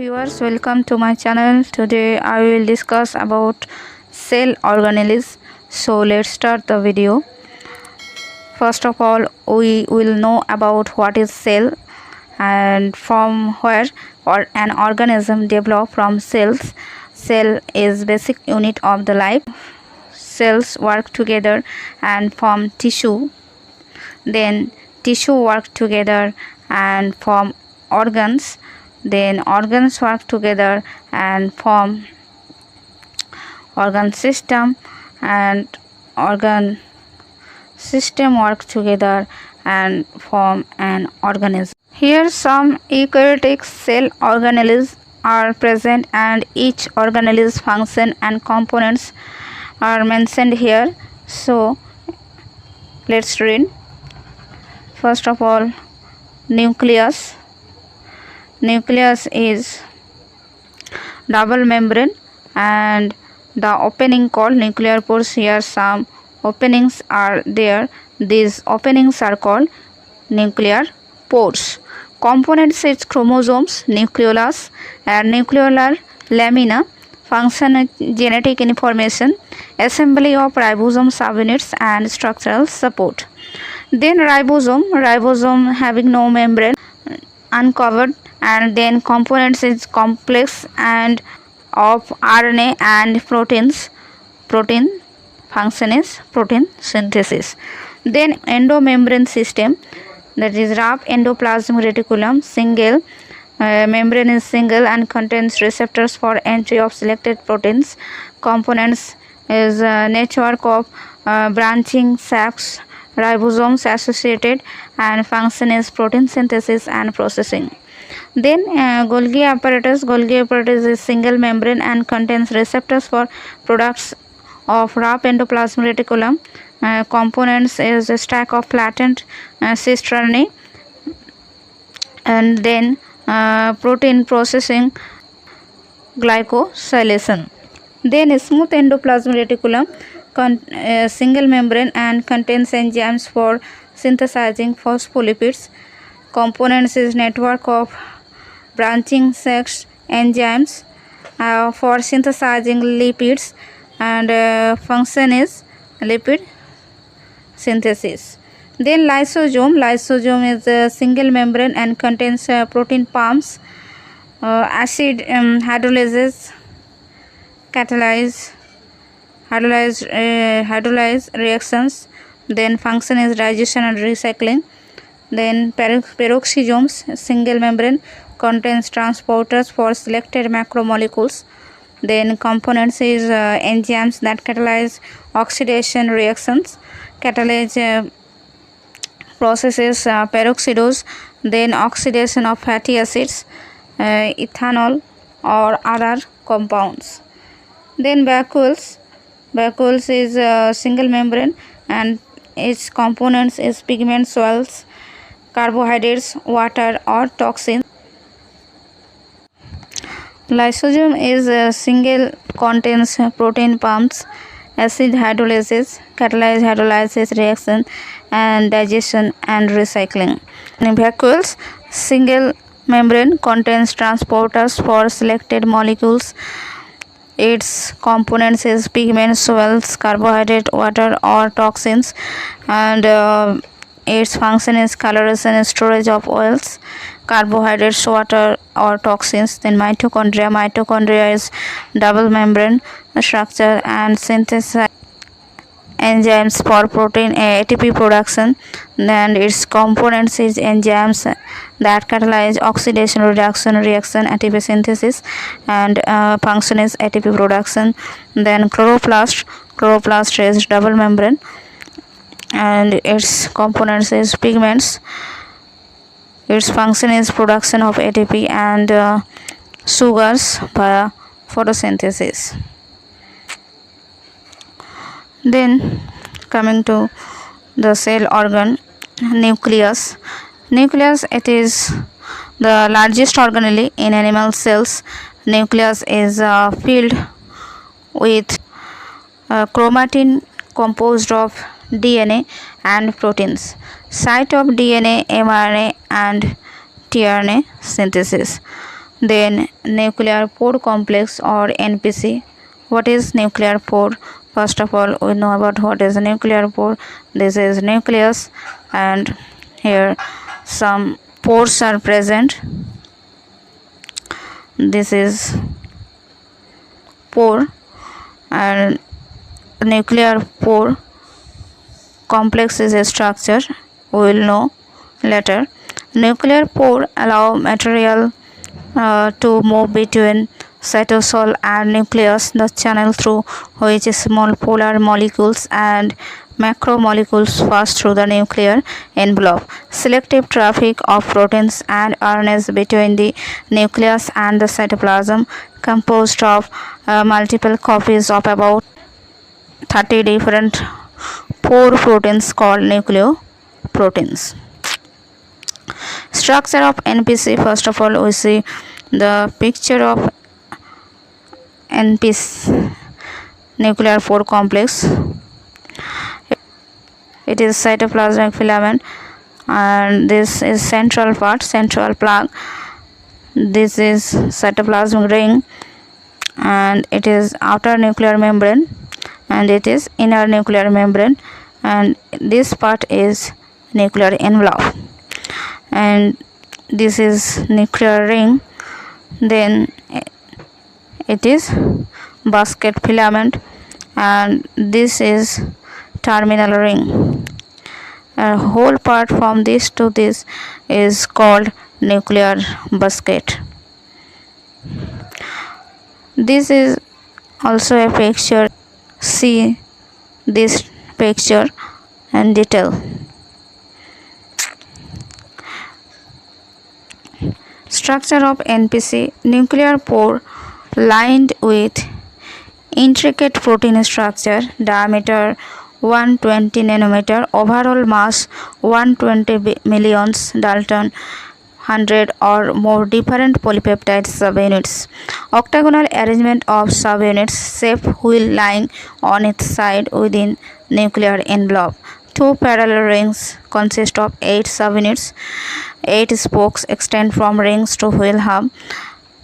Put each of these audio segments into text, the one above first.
viewers, welcome to my channel. Today I will discuss about cell organelles. So let's start the video. First of all, we will know about what is cell and from where or an organism develop from cells. Cell is basic unit of the life. Cells work together and form tissue. Then tissue work together and form organs. Then organs work together and form organ system, and organ system work together and form an organism. Here some eukaryotic cell organelles are present, and each organelle's function and components are mentioned here. So let's read. First of all, nucleus. Nucleus is double membrane and the opening called nuclear pores. Here some openings are there. These openings are called nuclear pores. Components is chromosomes, nucleolus and nucleolar lamina. Function genetic information, assembly of ribosome subunits and structural support. Then ribosome having no membrane, uncovered, and then components is complex and of RNA and proteins. Protein function is protein synthesis. Then endomembrane system, that is rough endoplasmic reticulum. Single membrane is single and contains receptors for entry of selected proteins. Components is network of branching sacs, ribosomes associated, and function is protein synthesis and processing. Then Golgi apparatus. Golgi apparatus is single membrane and contains receptors for products of rough endoplasmic reticulum. Components is a stack of flattened cisternae, and then protein processing, glycosylation. Then smooth endoplasmic reticulum, single membrane and contains enzymes for synthesizing phospholipids. Components is network of branching sacs, enzymes for synthesizing lipids, and function is lipid synthesis. Then lysosome. Lysosome is a single membrane and contains protein palms. Acid hydrolysis catalyze hydrolyze reactions. Then function is digestion and recycling. Then peroxisomes, single membrane, contains transporters for selected macromolecules. Then components is enzymes that catalyze oxidation reactions. Catalyze processes peroxidase, then oxidation of fatty acids, ethanol or other compounds. Then vacuoles. Vacuoles is a single membrane and its components is pigment, salts, carbohydrates, water or toxins. Lysosome is a single, contains protein pumps, acid hydrolysis, catalyze hydrolysis reaction, and digestion and recycling. In vacuoles, single membrane, contains transporters for selected molecules. Its components is pigment, salts, carbohydrate, water or toxins, and its function is coloration and storage of oils, carbohydrates, water or toxins. Then mitochondria. Mitochondria is double membrane structure and synthesize enzymes for protein ATP production. Then its components is enzymes that catalyze oxidation reduction reaction, ATP synthesis, and function is ATP production. Then chloroplast. Chloroplast is double membrane and its components is pigments. Its function is production of ATP and sugars via photosynthesis. Then coming to the cell organ, nucleus. Nucleus, it is the largest organelle in animal cells. Nucleus is filled with chromatin composed of DNA and proteins. Site of DNA, mRNA and tRNA synthesis. Then nuclear pore complex or NPC. What is nuclear pore? First of all, we know about what is nuclear pore. This is nucleus, and here some pores are present. This is pore, and nuclear pore complex is a structure we will know later. Nuclear pore allow material to move between cytosol and nucleus, the channel through which small polar molecules and macromolecules pass through the nuclear envelope. Selective traffic of proteins and RNAs between the nucleus and the cytoplasm, composed of multiple copies of about 30 different pore proteins called nucleoproteins. Structure of NPC. First of all, we see the picture of NPC, nuclear pore complex. It is cytoplasmic filament, and this is central part, central plug. This is cytoplasmic ring, and it is outer nuclear membrane, and it is inner nuclear membrane, and this part is nuclear envelope, and this is nuclear ring. Then it is basket filament, and this is terminal ring. A whole part from this to this is called nuclear basket. This is also a picture. See this picture in detail. Structure of NPC. Nuclear pore lined with intricate protein structure, diameter 120 nanometer, overall mass 120 millions Dalton, 100 or more different polypeptide subunits. Octagonal arrangement of subunits, shape wheel lying on its side within nuclear envelope. Two parallel rings consist of 8 subunits. 8 spokes extend from rings to wheel hub.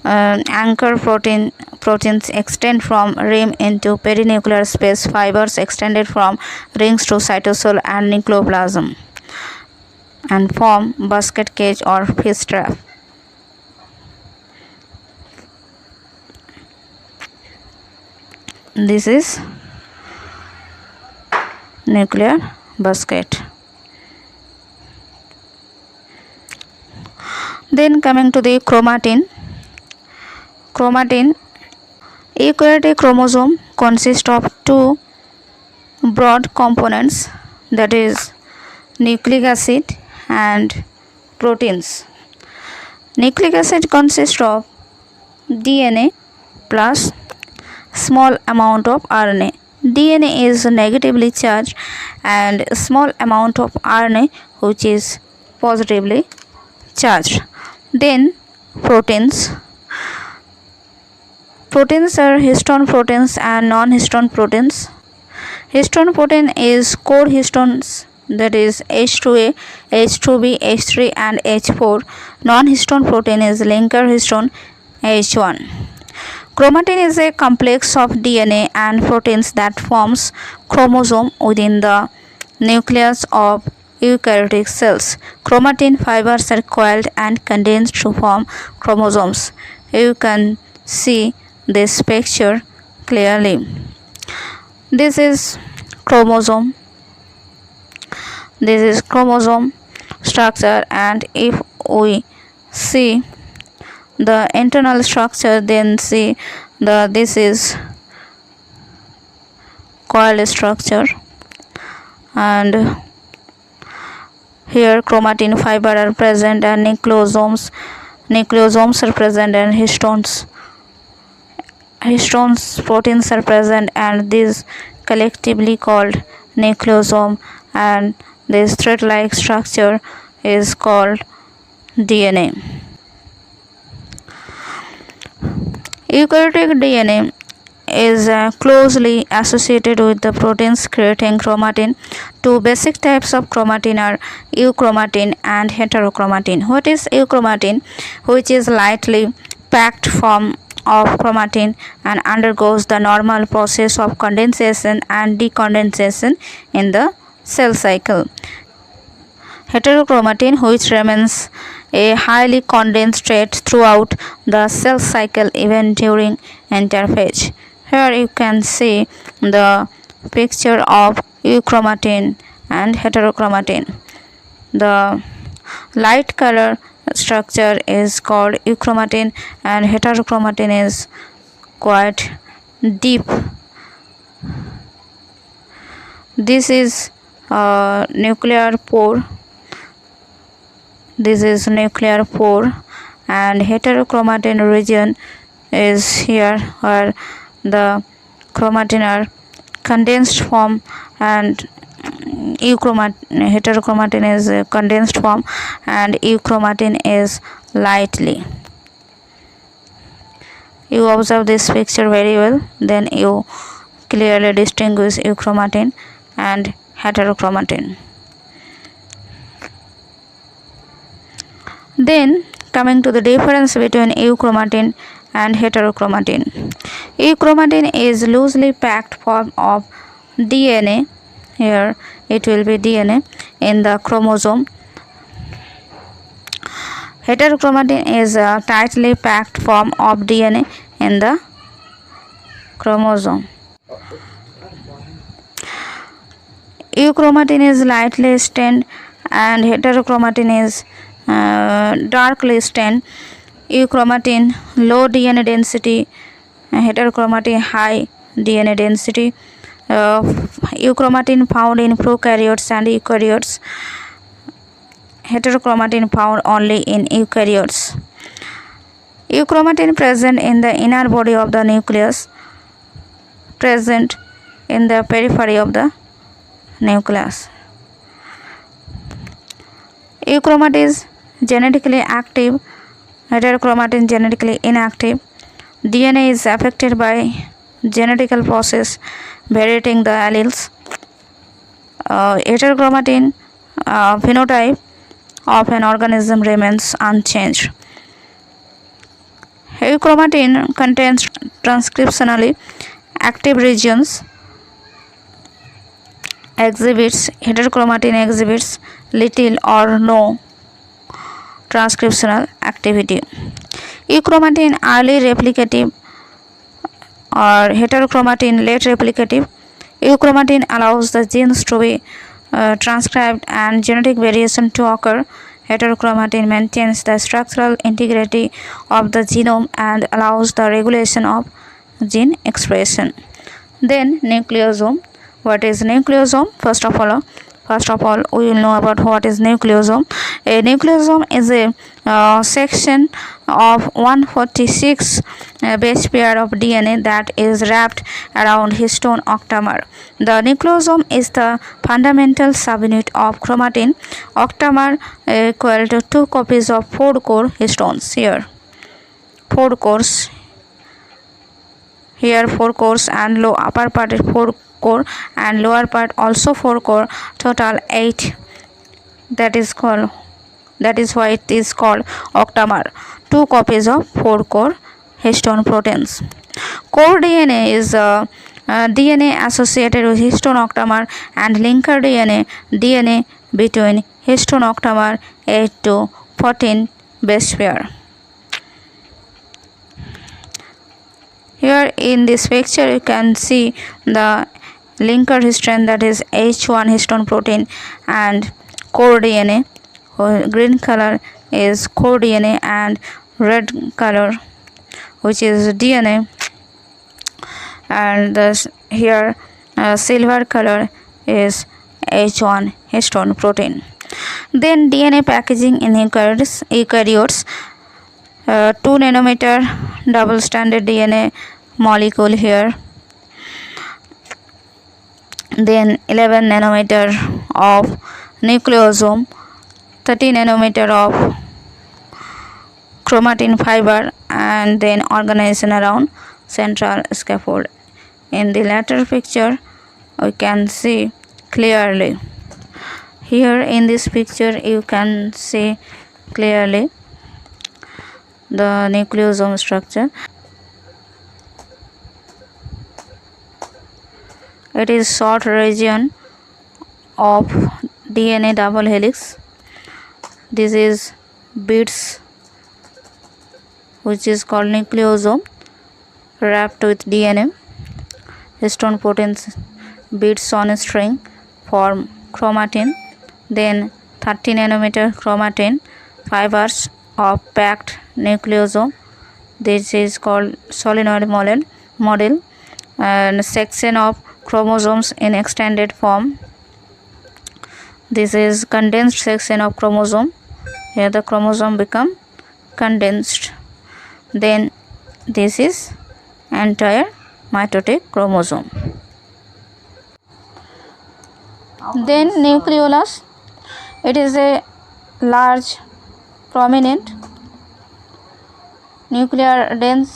Anchor proteins extend from rim into perinuclear space. Fibers extended from rings to cytosol and nucleoplasm and form basket cage or fish trap. This is nuclear basket. Then coming to the chromatin. Chromatin. Eukaryotic chromosome consists of 2 broad components, that is nucleic acid and proteins. Nucleic acid consists of DNA plus small amount of RNA. DNA is negatively charged and small amount of RNA which is positively charged. Then proteins. Proteins are histone proteins and non-histone proteins. Histone protein is core histones, that is H2A, H2B, H3 and H4. Non-histone protein is linker histone H1. Chromatin is a complex of DNA and proteins that forms chromosome within the nucleus of eukaryotic cells. Chromatin fibers are coiled and condensed to form chromosomes. You can see this picture clearly. This is chromosome. This is chromosome structure, and if we see the internal structure, then see this is coil structure, and here chromatin fiber are present and nucleosomes are present, and histones proteins are present, and these collectively called nucleosome, and this thread-like structure is called DNA. Eukaryotic DNA is closely associated with the proteins creating chromatin. Two basic types of chromatin are euchromatin and heterochromatin. What is euchromatin? Which is lightly packed form of chromatin and undergoes the normal process of condensation and decondensation in the cell cycle. Heterochromatin, which remains a highly condensed state throughout the cell cycle even during interphase. Here you can see the picture of euchromatin and heterochromatin. The light color structure is called euchromatin and heterochromatin is quite deep. This is nuclear pore. This is nuclear pore, and heterochromatin region is here where the chromatin are condensed form and heterochromatin is a condensed form and euchromatin is lightly. You observe this picture very well, then you clearly distinguish euchromatin and heterochromatin. Then coming to the difference between euchromatin and heterochromatin. Euchromatin is loosely packed form of DNA. Here it will be DNA in the chromosome. Heterochromatin is a tightly packed form of DNA in the chromosome. Euchromatin is lightly stained and heterochromatin is darkly stained. Euchromatin low DNA density, heterochromatin high DNA density. Euchromatin found in prokaryotes and eukaryotes. Heterochromatin found only in eukaryotes. Euchromatin present in the inner body of the nucleus, present in the periphery of the nucleus. Euchromatin is genetically active, heterochromatin genetically inactive. DNA is affected by genetical process varying the alleles. Heterochromatin phenotype of an organism remains unchanged. Euchromatin contains transcriptionally active regions. Heterochromatin exhibits little or no transcriptional activity. Euchromatin early replicative or heterochromatin late replicative. Euchromatin allows the genes to be transcribed and genetic variation to occur. Heterochromatin maintains the structural integrity of the genome and allows the regulation of gene expression. Then nucleosome. What is nucleosome? First of all, we will know about what is nucleosome. A nucleosome is a section of 146 base pair of DNA that is wrapped around histone octamer. The nucleosome is the fundamental subunit of chromatin. Octamer equal to 2 copies of 4 core histones. Here 4 cores. Here 4 cores and upper part is 4 core and lower part also 4 core, total 8. That is why it is called octamer. 2 copies of 4 core histone proteins. Core DNA is DNA associated with histone octamer, and linker DNA between histone octamer 8 to 14 base pair. Here in this picture you can see the linker histone, that is H1 histone protein, and core DNA. Green color is core DNA and red color which is DNA, and here silver color is H1 histone protein. Then DNA packaging in eukaryotes. 2 nanometer double stranded DNA molecule here. Then 11 nanometer of nucleosome, 30 nanometer of chromatin fiber, and then organization around central scaffold. In the latter picture we can see clearly. Here in this picture you can see clearly the nucleosome structure. It is short region of DNA double helix. This is bits which is called nucleosome wrapped with DNA. Histone proteins bits on a string form chromatin. Then 30 nanometer chromatin fibers of packed nucleosome. This is called solenoid model and section of chromosomes in extended form. This is condensed section of chromosome. Here the chromosome become condensed. Then this is entire mitotic chromosome. Then nucleolus. It is a large prominent nuclear dense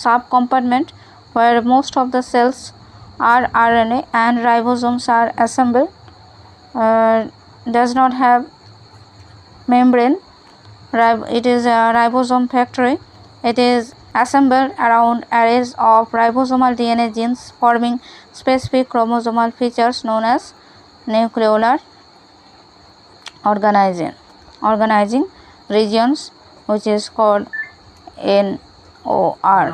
subcompartment where most of the cells are RNA and ribosomes are assembled. Does not have membrane. It is a ribosome factory. It is assembled around arrays of ribosomal DNA genes forming specific chromosomal features known as nucleolar organizing regions, which is called NOR,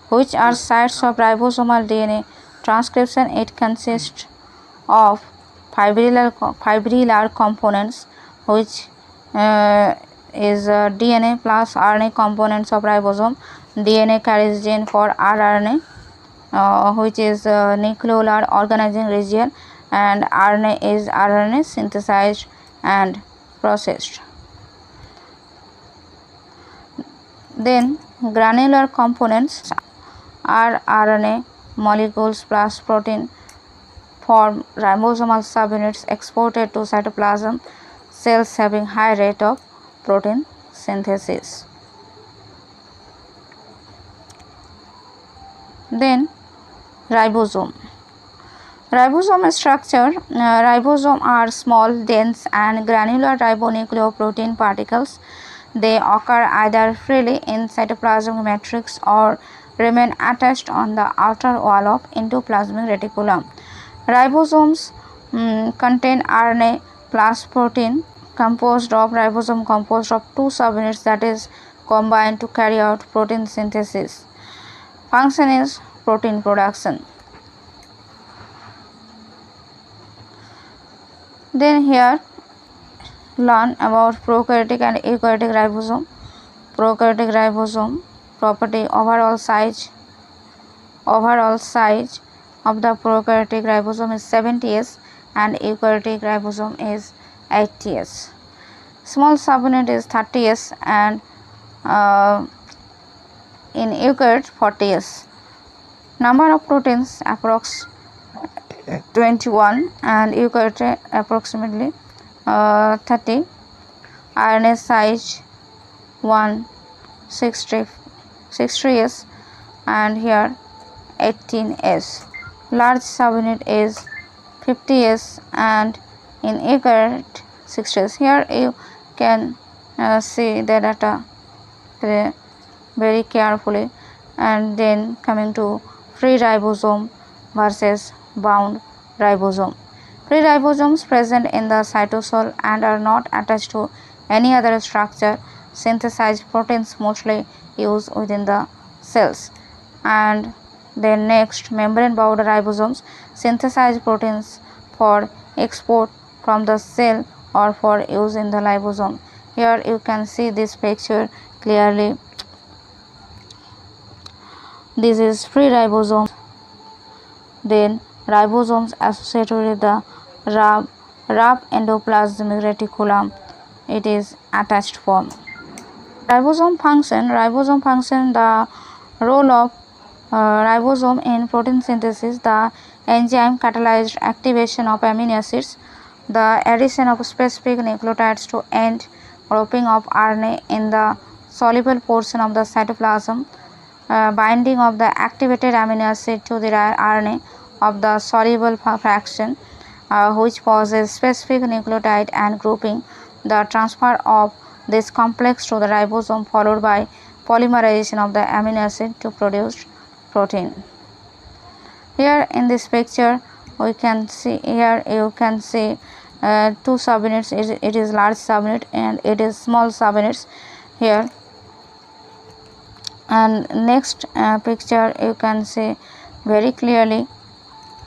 which are sites of ribosomal DNA transcription. It consists of fibrillar components, which is DNA plus RNA components of ribosome. DNA carries gene for rRNA, which is nucleolar organizing region, and RNA is RNA synthesized and processed. Then granular components are RNA molecules plus protein form ribosomal subunits exported to cytoplasm cells having high rate of protein synthesis. Then ribosome. Ribosome structure. Ribosome are small, dense and granular ribonucleoprotein particles. They occur either freely in cytoplasmic matrix or remain attached on the outer wall of endoplasmic reticulum. Ribosomes contain RNA plus protein composed of ribosome composed of two subunits that is combined to carry out protein synthesis. Function is protein production. Then here learn about prokaryotic and eukaryotic ribosome. Prokaryotic ribosome property: overall size of the prokaryotic ribosome is 70S and eukaryotic ribosome is 80S. Small subunit is 30S and in eukaryote 40S. Number of proteins approx 21 and eukaryote approximately 30. RNA size 163S and here 18S. Large subunit is 50S and in eukaryote 60S. Here you can see the data very carefully. And then coming to free ribosome versus bound ribosome. Free ribosomes present in the cytosol and are not attached to any other structure synthesize proteins mostly used within the cells. And then next, membrane bound ribosomes synthesize proteins for export from the cell or for use in the ribosome. Here you can see this picture clearly. This is free ribosome. Then ribosomes associated with the rough endoplasmic reticulum. It is attached form. Ribosome function. The role of ribosome in protein synthesis: the enzyme catalyzed activation of amino acids, the addition of specific nucleotides to end grouping of RNA in the soluble portion of the cytoplasm, binding of the activated amino acid to the RNA of the soluble fraction, which possesses specific nucleotide and grouping, the transfer of this complex to the ribosome followed by polymerization of the amino acid to produce protein. Here in this picture we can see, here you can see two subunits. It is large subunit and it is small subunits here. And next picture you can see very clearly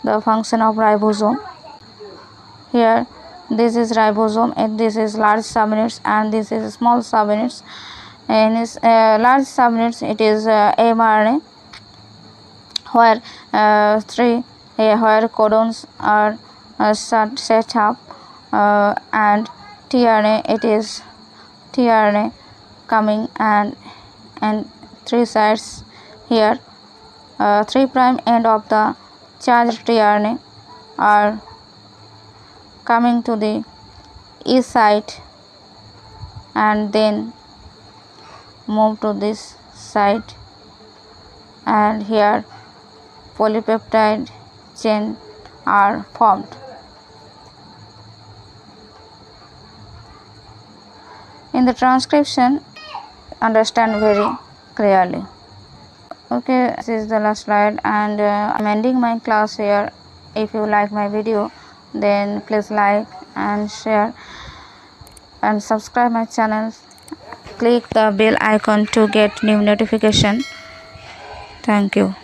the function of ribosome. Here this is ribosome and this is large subunits and this is small subunits. In this large subunits it is mRNA, where where codons are set up, and tRNA, it is tRNA coming and 3 sides here. 3' end of the charged tRNA are coming to the E site and then move to this side, and here polypeptide chain are formed. In the transcription, understand very clearly. Okay, this is the last slide, and I'm ending my class here. If you like my video, then please like and share and subscribe my channel. Click the bell icon to get new notification. Thank you.